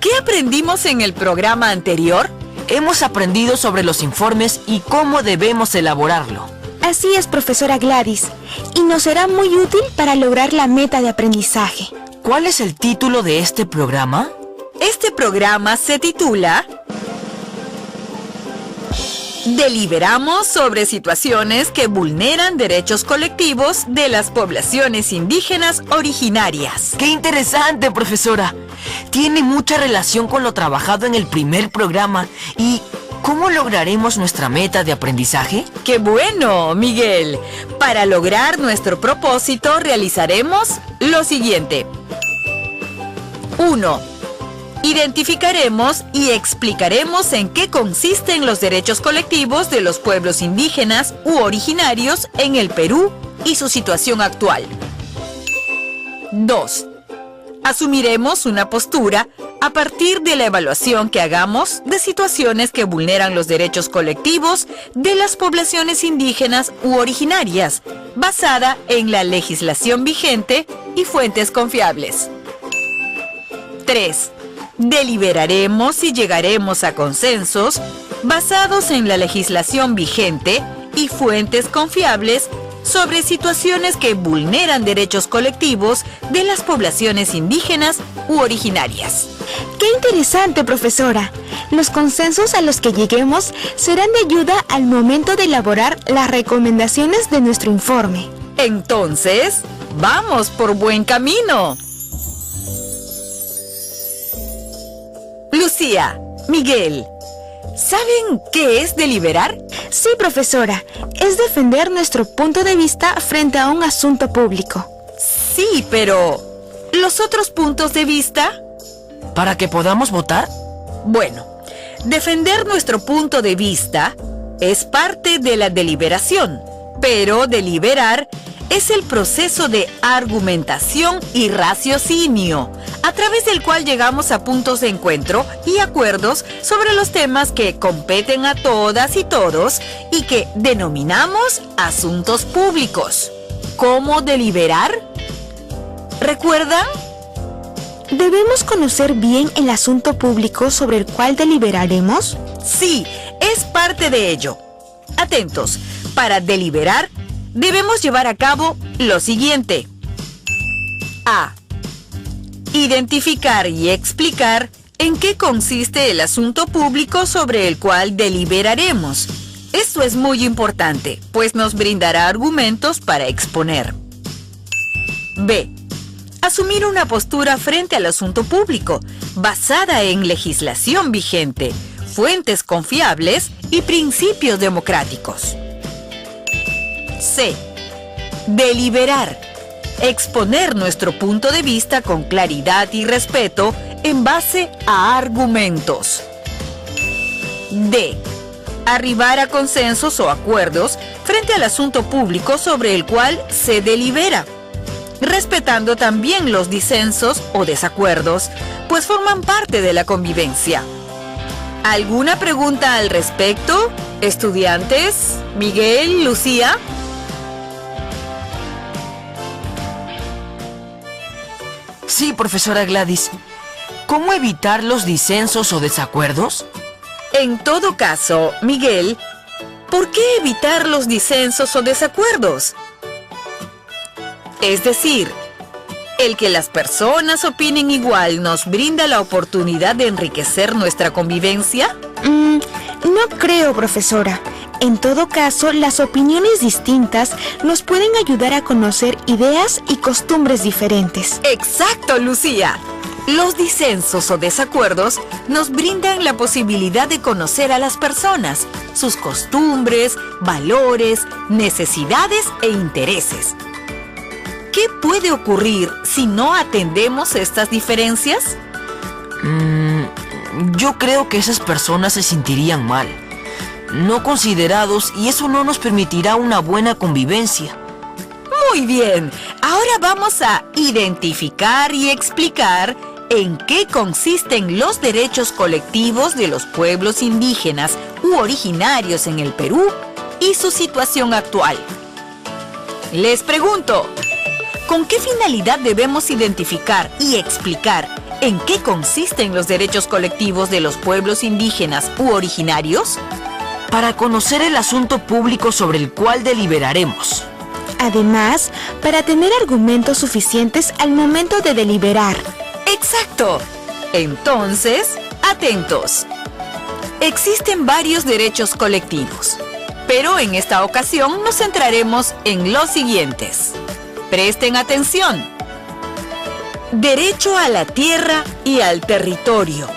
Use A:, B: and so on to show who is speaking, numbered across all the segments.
A: ¿Qué aprendimos en el programa anterior?
B: Hemos aprendido sobre los informes y cómo debemos elaborarlo.
C: Así es, profesora Gladys, y nos será muy útil para lograr la meta de aprendizaje.
B: ¿Cuál es el título de este programa?
A: Este programa se titula Deliberamos sobre situaciones que vulneran derechos colectivos de las poblaciones indígenas originarias.
B: ¡Qué interesante, profesora! Tiene mucha relación con lo trabajado en el primer programa. ¿Y cómo lograremos nuestra meta de aprendizaje?
A: ¡Qué bueno, Miguel! Para lograr nuestro propósito realizaremos lo siguiente. 1. Identificaremos y explicaremos en qué consisten los derechos colectivos de los pueblos indígenas u originarios en el Perú y su situación actual. 2. Asumiremos una postura a partir de la evaluación que hagamos de situaciones que vulneran los derechos colectivos de las poblaciones indígenas u originarias, basada en la legislación vigente y fuentes confiables. 3. Deliberaremos y llegaremos a consensos basados en la legislación vigente y fuentes confiables sobre situaciones que vulneran derechos colectivos de las poblaciones indígenas u originarias.
C: ¡Qué interesante, profesora! Los consensos a los que lleguemos serán de ayuda al momento de elaborar las recomendaciones de nuestro informe.
A: Entonces, ¡vamos por buen camino! Lucía, Miguel, ¿saben qué es deliberar?
C: Sí, profesora. Es defender nuestro punto de vista frente a un asunto público.
A: Sí, pero ¿los otros puntos de vista?
B: ¿Para que podamos votar?
A: Bueno, defender nuestro punto de vista es parte de la deliberación, pero deliberar es el proceso de argumentación y raciocinio, a través del cual llegamos a puntos de encuentro y acuerdos sobre los temas que competen a todas y todos y que denominamos asuntos públicos. ¿Cómo deliberar? ¿Recuerdan?
C: ¿Debemos conocer bien el asunto público sobre el cual deliberaremos?
A: Sí, es parte de ello. Atentos, para deliberar debemos llevar a cabo lo siguiente. A. Identificar y explicar en qué consiste el asunto público sobre el cual deliberaremos. Esto es muy importante, pues nos brindará argumentos para exponer. B. Asumir una postura frente al asunto público, basada en legislación vigente, fuentes confiables y principios democráticos. C. Deliberar. Exponer nuestro punto de vista con claridad y respeto en base a argumentos. D. Arribar a consensos o acuerdos frente al asunto público sobre el cual se delibera, respetando también los disensos o desacuerdos, pues forman parte de la convivencia. ¿Alguna pregunta al respecto, estudiantes? Miguel, Lucía.
B: Sí, profesora Gladys. ¿Cómo evitar los disensos o desacuerdos?
A: En todo caso, Miguel, ¿por qué evitar los disensos o desacuerdos? Es decir, ¿el que las personas opinen igual nos brinda la oportunidad de enriquecer nuestra convivencia?
C: No creo, profesora. En todo caso, las opiniones distintas nos pueden ayudar a conocer ideas y costumbres diferentes.
A: ¡Exacto, Lucía! Los disensos o desacuerdos nos brindan la posibilidad de conocer a las personas, sus costumbres, valores, necesidades e intereses. ¿Qué puede ocurrir si no atendemos estas diferencias?
B: Yo creo que esas personas se sentirían mal, no considerados, y eso no nos permitirá una buena convivencia.
A: Muy bien, ahora vamos a identificar y explicar en qué consisten los derechos colectivos de los pueblos indígenas u originarios en el Perú y su situación actual. Les pregunto, ¿con qué finalidad debemos identificar y explicar ¿En qué consisten los derechos colectivos de los pueblos indígenas u originarios?
B: Para conocer el asunto público sobre el cual deliberaremos.
C: Además, para tener argumentos suficientes al momento de deliberar.
A: ¡Exacto! Entonces, atentos. Existen varios derechos colectivos, pero en esta ocasión nos centraremos en los siguientes. Presten atención. Derecho a la tierra y al territorio,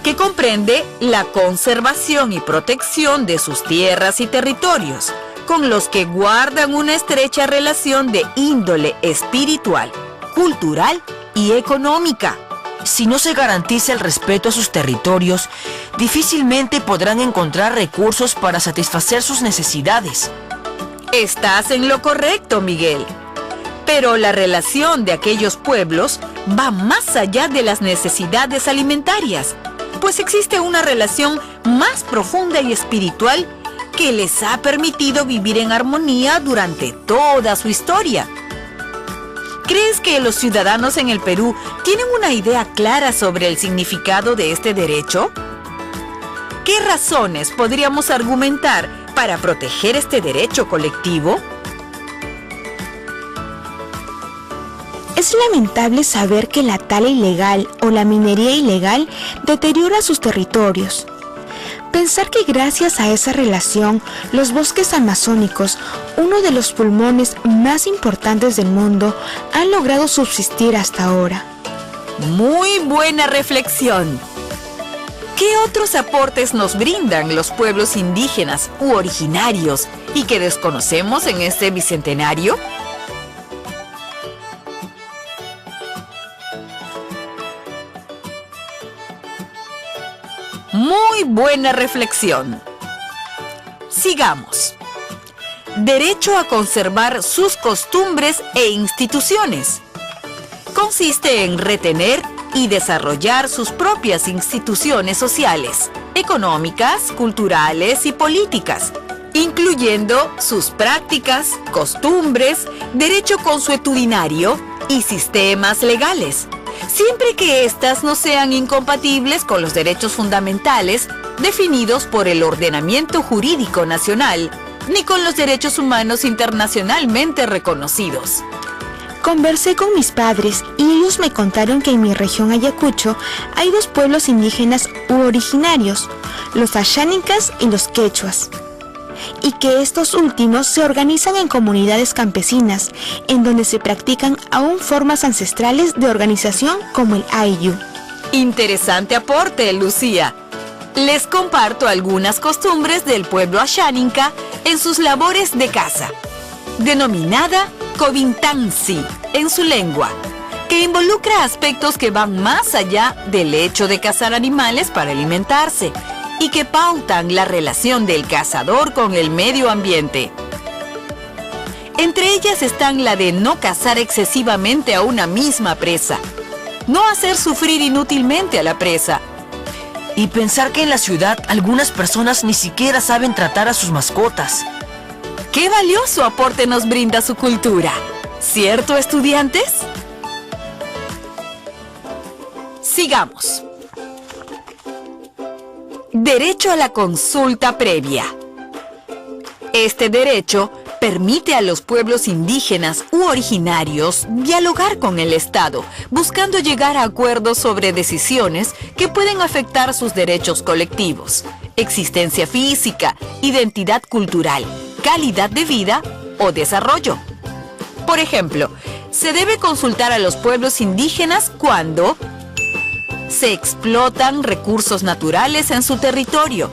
A: que comprende la conservación y protección de sus tierras y territorios, con los que guardan una estrecha relación de índole espiritual, cultural y económica.
B: Si no se garantiza el respeto a sus territorios, difícilmente podrán encontrar recursos para satisfacer sus necesidades.
A: Estás en lo correcto, Miguel. Pero la relación de aquellos pueblos va más allá de las necesidades alimentarias, pues existe una relación más profunda y espiritual que les ha permitido vivir en armonía durante toda su historia. ¿Crees que los ciudadanos en el Perú tienen una idea clara sobre el significado de este derecho? ¿Qué razones podríamos argumentar para proteger este derecho colectivo?
C: Es lamentable saber que la tala ilegal o la minería ilegal deteriora sus territorios. Pensar que gracias a esa relación, los bosques amazónicos, uno de los pulmones más importantes del mundo, han logrado subsistir hasta ahora.
A: Muy buena reflexión. ¿Qué otros aportes nos brindan los pueblos indígenas u originarios y que desconocemos en este bicentenario? Muy buena reflexión. Sigamos. Derecho a conservar sus costumbres e instituciones. Consiste en retener y desarrollar sus propias instituciones sociales, económicas, culturales y políticas, incluyendo sus prácticas, costumbres, derecho consuetudinario y sistemas legales, siempre que éstas no sean incompatibles con los derechos fundamentales definidos por el ordenamiento jurídico nacional, ni con los derechos humanos internacionalmente reconocidos.
C: Conversé con mis padres y ellos me contaron que en mi región Ayacucho hay dos pueblos indígenas u originarios, los Ashánicas y los Quechuas, y que estos últimos se organizan en comunidades campesinas, en donde se practican aún formas ancestrales de organización como el Ayllu.
A: Interesante aporte, Lucía. Les comparto algunas costumbres del pueblo Ashánica en sus labores de caza, denominada Covintansi en su lengua, que involucra aspectos que van más allá del hecho de cazar animales para alimentarse y que pautan la relación del cazador con el medio ambiente. Entre ellas están la de no cazar excesivamente a una misma presa, no hacer sufrir inútilmente a la presa,
B: y pensar que en la ciudad algunas personas ni siquiera saben tratar a sus mascotas.
A: ¡Qué valioso aporte nos brinda su cultura! ¿Cierto, estudiantes? Sigamos. Derecho a la consulta previa. Este derecho permite a los pueblos indígenas u originarios dialogar con el Estado, buscando llegar a acuerdos sobre decisiones que pueden afectar sus derechos colectivos, existencia física, identidad cultural, calidad de vida o desarrollo. Por ejemplo, se debe consultar a los pueblos indígenas cuando se explotan recursos naturales en su territorio,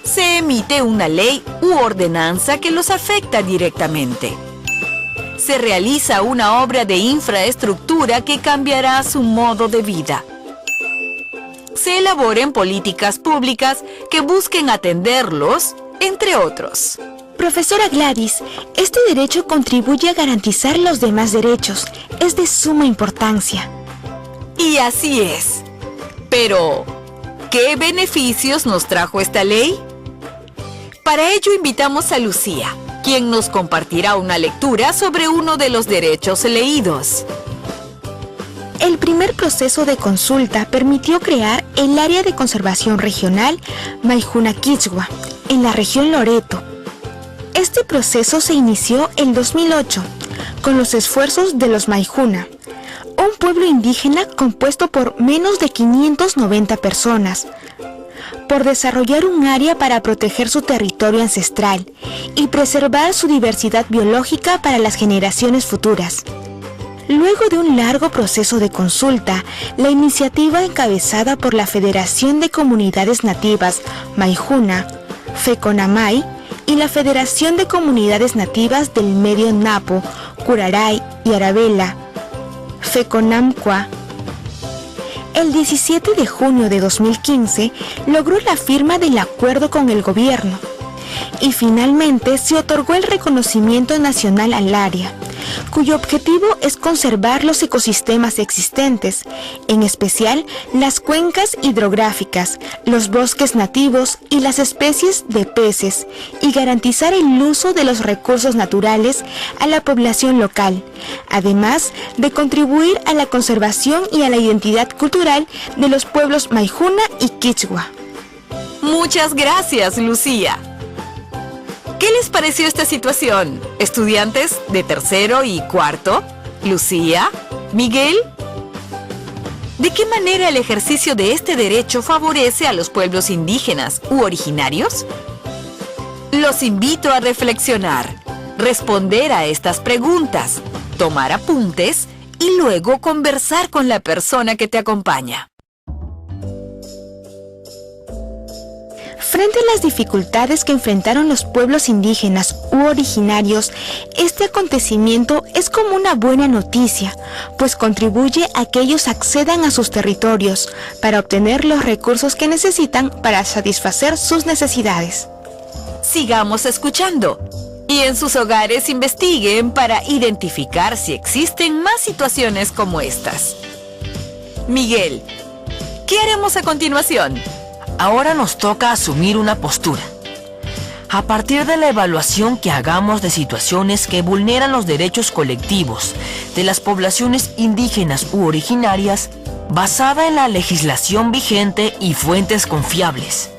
A: se emite una ley u ordenanza que los afecta directamente, se realiza una obra de infraestructura que cambiará su modo de vida, se elaboren políticas públicas que busquen atenderlos, entre otros.
C: Profesora Gladys, este derecho contribuye a garantizar los demás derechos. Es de suma importancia.
A: Y así es. Pero, ¿qué beneficios nos trajo esta ley? Para ello invitamos a Lucía, quien nos compartirá una lectura sobre uno de los derechos leídos.
C: El primer proceso de consulta permitió crear el Área de Conservación Regional Maijuna Quichua, en la región Loreto. Este proceso se inició en 2008, con los esfuerzos de los Maijuna, un pueblo indígena compuesto por menos de 590 personas, por desarrollar un área para proteger su territorio ancestral y preservar su diversidad biológica para las generaciones futuras. Luego de un largo proceso de consulta, la iniciativa encabezada por la Federación de Comunidades Nativas Maijuna, FECONAMAI, y la Federación de Comunidades Nativas del Medio Napo, Curaray y Arabela, FECONAMCUA, el 17 de junio de 2015 logró la firma del acuerdo con el gobierno y finalmente se otorgó el reconocimiento nacional al área, cuyo objetivo es conservar los ecosistemas existentes, en especial las cuencas hidrográficas, los bosques nativos y las especies de peces, y garantizar el uso de los recursos naturales a la población local, además de contribuir a la conservación y a la identidad cultural de los pueblos Maijuna y Quichua.
A: Muchas gracias, Lucía. ¿Qué les pareció esta situación, estudiantes de tercero y cuarto? Lucía, Miguel. ¿De qué manera el ejercicio de este derecho favorece a los pueblos indígenas u originarios? Los invito a reflexionar, responder a estas preguntas, tomar apuntes y luego conversar con la persona que te acompaña.
C: Frente a las dificultades que enfrentaron los pueblos indígenas u originarios, este acontecimiento es como una buena noticia, pues contribuye a que ellos accedan a sus territorios para obtener los recursos que necesitan para satisfacer sus necesidades.
A: Sigamos escuchando y en sus hogares investiguen para identificar si existen más situaciones como estas. Miguel, ¿qué haremos a continuación?
B: Ahora nos toca asumir una postura. A partir de la evaluación que hagamos de situaciones que vulneran los derechos colectivos de las poblaciones indígenas u originarias, basada en la legislación vigente y fuentes confiables.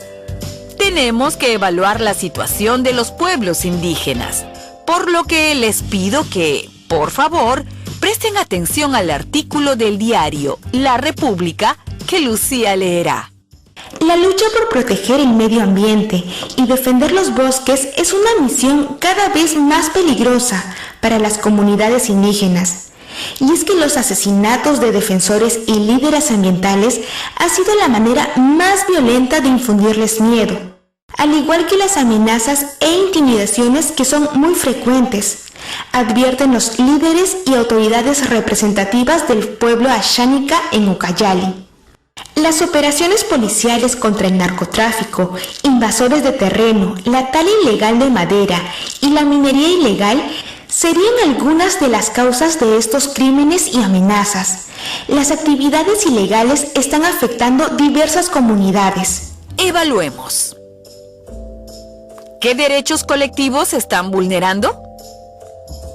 A: Tenemos que evaluar la situación de los pueblos indígenas, por lo que les pido que, por favor, presten atención al artículo del diario La República que Lucía leerá.
C: La lucha por proteger el medio ambiente y defender los bosques es una misión cada vez más peligrosa para las comunidades indígenas. Y es que los asesinatos de defensores y líderes ambientales ha sido la manera más violenta de infundirles miedo, al igual que las amenazas e intimidaciones que son muy frecuentes, advierten los líderes y autoridades representativas del pueblo Ashánica en Ucayali. Las operaciones policiales contra el narcotráfico, invasores de terreno, la tala ilegal de madera y la minería ilegal serían algunas de las causas de estos crímenes y amenazas. Las actividades ilegales están afectando diversas comunidades.
A: Evaluemos. ¿Qué derechos colectivos se están vulnerando?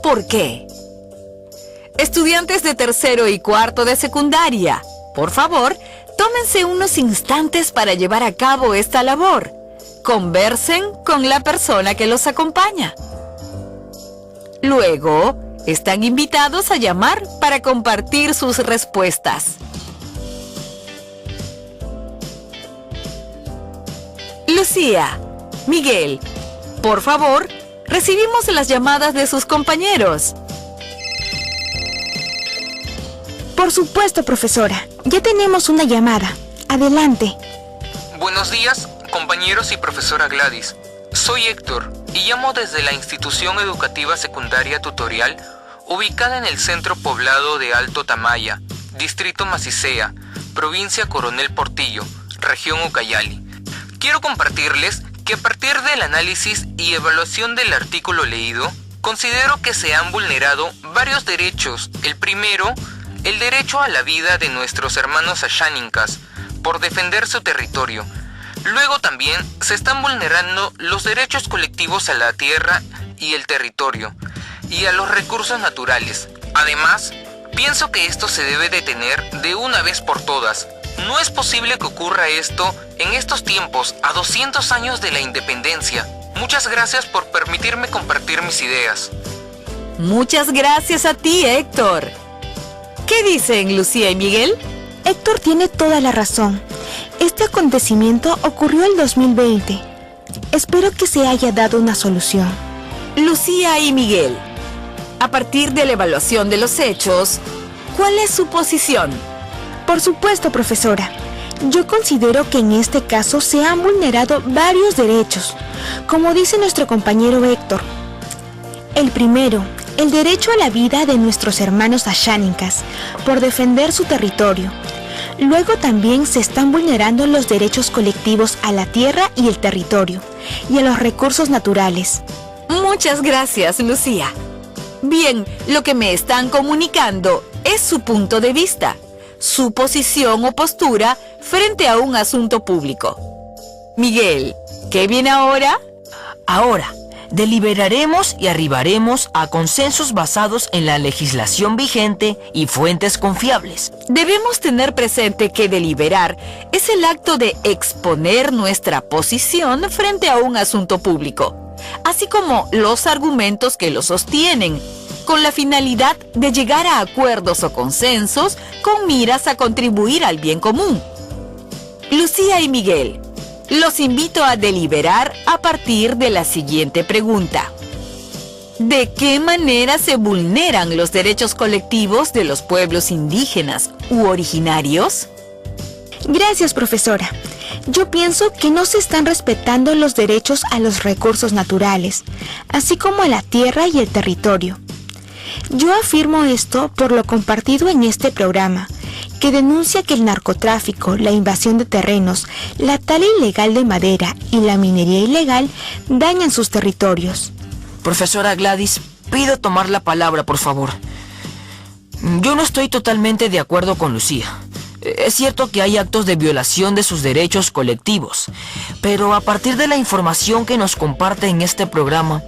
A: ¿Por qué? Estudiantes de tercero y cuarto de secundaria, por favor, tómense unos instantes para llevar a cabo esta labor. Conversen con la persona que los acompaña. Luego, están invitados a llamar para compartir sus respuestas. Lucía, Miguel, por favor, recibimos las llamadas de sus compañeros.
C: Por supuesto, profesora. Ya tenemos una llamada. Adelante.
D: Buenos días, compañeros y profesora Gladys. Soy Héctor y llamo desde la institución educativa secundaria tutorial ubicada en el centro poblado de Alto Tamaya, distrito Macicea, provincia Coronel Portillo, región Ucayali. Quiero compartirles que a partir del análisis y evaluación del artículo leído, considero que se han vulnerado varios derechos. El primero, el derecho a la vida de nuestros hermanos ashánicas por defender su territorio. Luego también se están vulnerando los derechos colectivos a la tierra y el territorio y a los recursos naturales. Además, Pienso que esto se debe detener de una vez por todas. No es posible que ocurra esto en estos tiempos, a 200 años de la independencia. Muchas gracias por permitirme compartir mis ideas.
A: Muchas gracias a ti, Héctor. ¿Qué dicen Lucía y Miguel?
C: Héctor tiene toda la razón. Este acontecimiento ocurrió el 2020. Espero que se haya dado una solución.
A: Lucía y Miguel, a partir de la evaluación de los hechos, ¿cuál es su posición?
C: Por supuesto, profesora. Yo considero que en este caso se han vulnerado varios derechos, como dice nuestro compañero Héctor. El primero, el derecho a la vida de nuestros hermanos asháninkas, por defender su territorio. Luego también se están vulnerando los derechos colectivos a la tierra y el territorio, y a los recursos naturales.
A: Muchas gracias, Lucía. Bien, lo que me están comunicando es su punto de vista, su posición o postura frente a un asunto público. Miguel, ¿qué viene ahora?
B: Ahora, deliberaremos y arribaremos a consensos basados en la legislación vigente y fuentes confiables.
A: Debemos tener presente que deliberar es el acto de exponer nuestra posición frente a un asunto público, así como los argumentos que lo sostienen, con la finalidad de llegar a acuerdos o consensos con miras a contribuir al bien común. Lucía y Miguel, los invito a deliberar a partir de la siguiente pregunta. ¿De qué manera se vulneran los derechos colectivos de los pueblos indígenas u originarios?
C: Gracias, profesora. Yo pienso que no se están respetando los derechos a los recursos naturales, así como a la tierra y el territorio. Yo afirmo esto por lo compartido en este programa, que denuncia que el narcotráfico, la invasión de terrenos, la tala ilegal de madera y la minería ilegal dañan sus territorios.
B: Profesora Gladys, pido tomar la palabra, por favor. Yo no estoy totalmente de acuerdo con Lucía. Es cierto que hay actos de violación de sus derechos colectivos, pero a partir de la información que nos comparte en este programa,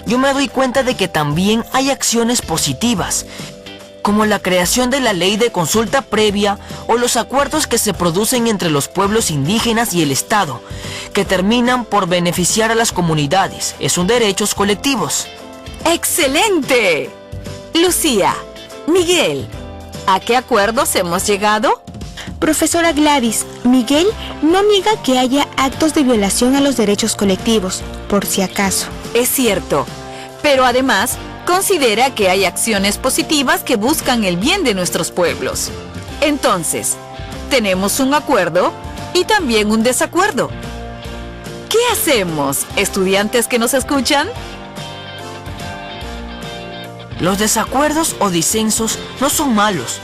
B: yo me doy cuenta de que también hay acciones positivas, como la creación de la ley de consulta previa o los acuerdos que se producen entre los pueblos indígenas y el Estado, que terminan por beneficiar a las comunidades. Son derechos colectivos.
A: ¡Excelente! Lucía, Miguel, ¿a qué acuerdos hemos llegado?
C: Profesora Gladys, Miguel no niega que haya actos de violación a los derechos colectivos, por si acaso.
A: Es cierto, pero además considera que hay acciones positivas que buscan el bien de nuestros pueblos. Entonces, tenemos un acuerdo y también un desacuerdo. ¿Qué hacemos, estudiantes que nos escuchan?
B: Los desacuerdos o disensos no son malos,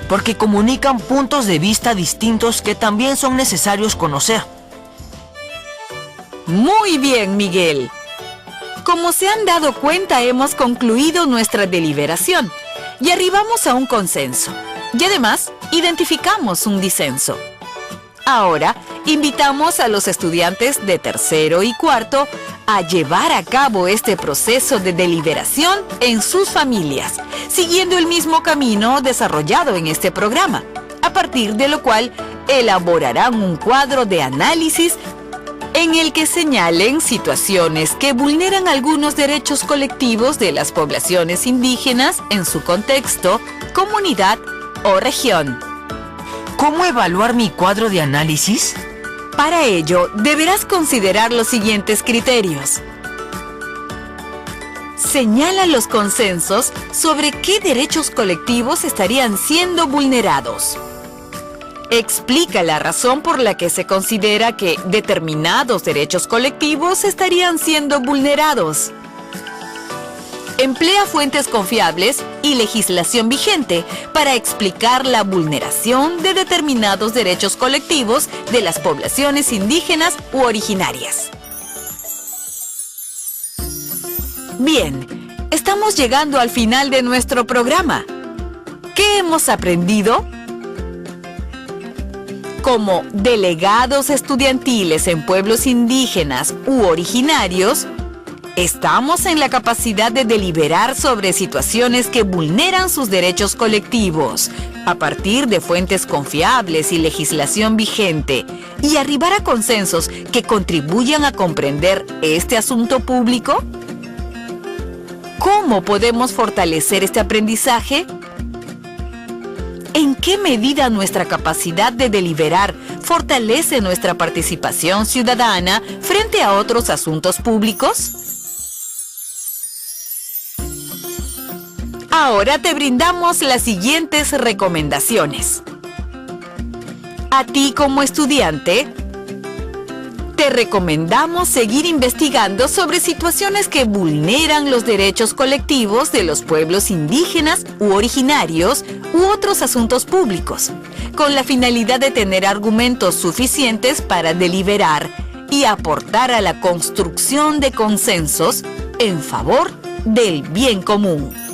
B: porque comunican puntos de vista distintos que también son necesarios conocer.
A: Muy bien, Miguel. Como se han dado cuenta, hemos concluido nuestra deliberación y arribamos a un consenso. Y además, identificamos un disenso. Ahora, invitamos a los estudiantes de tercero y cuarto a llevar a cabo este proceso de deliberación en sus familias, siguiendo el mismo camino desarrollado en este programa, a partir de lo cual elaborarán un cuadro de análisis en el que señalen situaciones que vulneran algunos derechos colectivos de las poblaciones indígenas en su contexto, comunidad o región.
B: ¿Cómo evaluar mi cuadro de análisis?
A: Para ello, deberás considerar los siguientes criterios. Señala los consensos sobre qué derechos colectivos estarían siendo vulnerados. Explica la razón por la que se considera que determinados derechos colectivos estarían siendo vulnerados. Emplea fuentes confiables y legislación vigente para explicar la vulneración de determinados derechos colectivos de las poblaciones indígenas u originarias. Bien, estamos llegando al final de nuestro programa. ¿Qué hemos aprendido? Como delegados estudiantiles en pueblos indígenas u originarios, Estamos en la capacidad de deliberar sobre situaciones que vulneran sus derechos colectivos, a partir de fuentes confiables y legislación vigente, y arribar a consensos que contribuyan a comprender este asunto público. ¿Cómo podemos fortalecer este aprendizaje? ¿En qué medida nuestra capacidad de deliberar fortalece nuestra participación ciudadana frente a otros asuntos públicos? Ahora te brindamos las siguientes recomendaciones. A ti como estudiante, te recomendamos seguir investigando sobre situaciones que vulneran los derechos colectivos de los pueblos indígenas u originarios u otros asuntos públicos, con la finalidad de tener argumentos suficientes para deliberar y aportar a la construcción de consensos en favor del bien común.